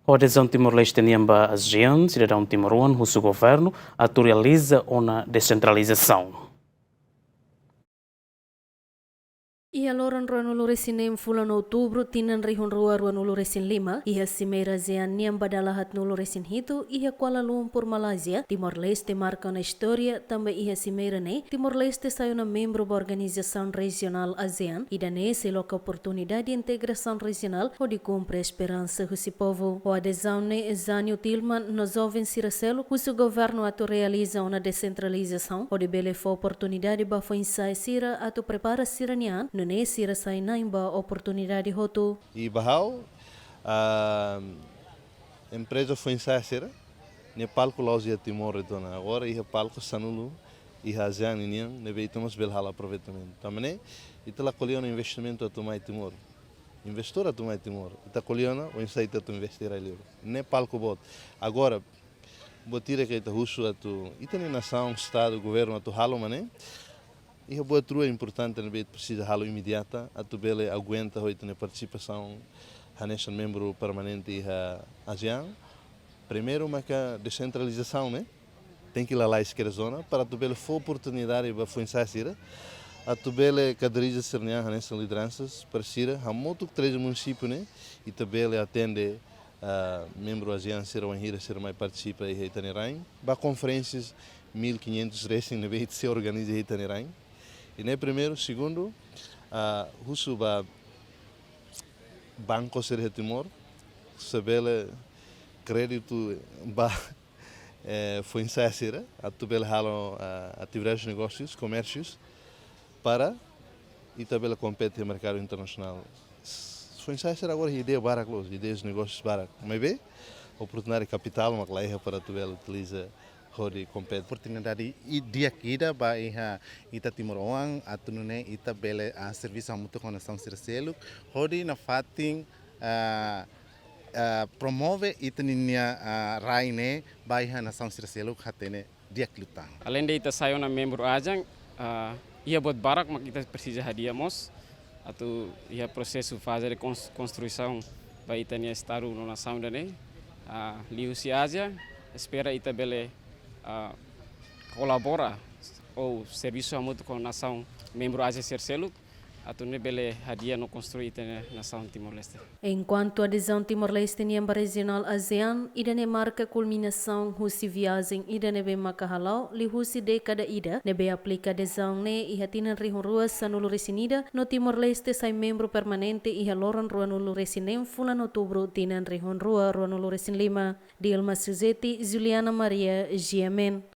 A adesão Timor-Leste niamba ASEAN, cidadão timoruano, o seu governo, realiza uma descentralização. Ia loran ruan uluresinim fulan outubro tinan rihun rua ruan uluresin 5 ia cimeira ASEAN niam badalahat no uluresin hitu ia Kuala Lumpur Malaysia Timor-Leste marca na história também ia cimeira ne Timor-Leste saiu na membro da organização regional ASEAN e danese loca oportunidade de integração regional onde cumpre a esperança do povo. O adesão ne Zânio Tilman nos jovens Siracelo o seu governo atu realiza uma descentralização onde bele foi oportunidade para foi Sira atu prepara Siranian no sira sai na imba oportunidade hotu. E bahau a empresa foi ensaiar ne palco Lausia Timor retona agora e palco Sanulu e Hazian Inian ne veitamos belhala aproveitamento também e tela colhendo investimento a tomar Timor investor a tomar Timor ita colhendo o insight a investir ali ne palco bot agora botira que ita russo a tu ita ne nação estado governo a tu halo mané e a boa trua é importante, né? Precisa halo imediata, a tu bele aguenta hoje na participação, a nessa membro permanente da ASEAN. Primeiro, uma que descentralização, né? Tem que ir lá à esquerda zona para tu bele for oportunidade para funcionar, a tu bele cadrija sernian nessas lideranças para sira, há muito três municípios, né? E tu bele atende membro ASEAN ser o enhira ser mais participa e Itanerai, ba conferências 1500 racing ne veio se organiza em Itanerai. E nem primeiro, segundo, o Banco Serra Timor, saber crédito foi ensaiar, a tubel halo atividades de negócios, comércios, para e também competir no mercado internacional. Foi ensaiar agora a ideia barato, ideias de negócios barato. Mas bem, oportunidade de capital, uma clave para tubel utiliza hori compete oportunidade e dia kida ba ita Timor-Oang atunune ita bele a serviço a muita conexão Siracelo hori na fatin promove ita ninia raine ba nação Siracelo hatene dia kluta além de ita saiu na membro ASEAN ia buat barak mak kita precisa hadiamos atau ia processo fazer de construção ba ita nia estado na nação dane liusi ASEAN espera ita bele colabora ou serviço mútuo com a nação membro ASEAN Siracelo atau bele hadiah no construir na nação Timor-Leste. Enquanto a adesão Timor-Leste niamba regional ASEAN idane marca culminação husi viagem idane be makahalau li husi década ida nebe aplica adesão ne e hatinan rihun ruas sanulu resinida no Timor-Leste sai membro permanente e haloran ruanulu resinem fulan outubro tinan rihun rua ruanulu resin 5 Dilma Suzeti Juliana Maria Giamen.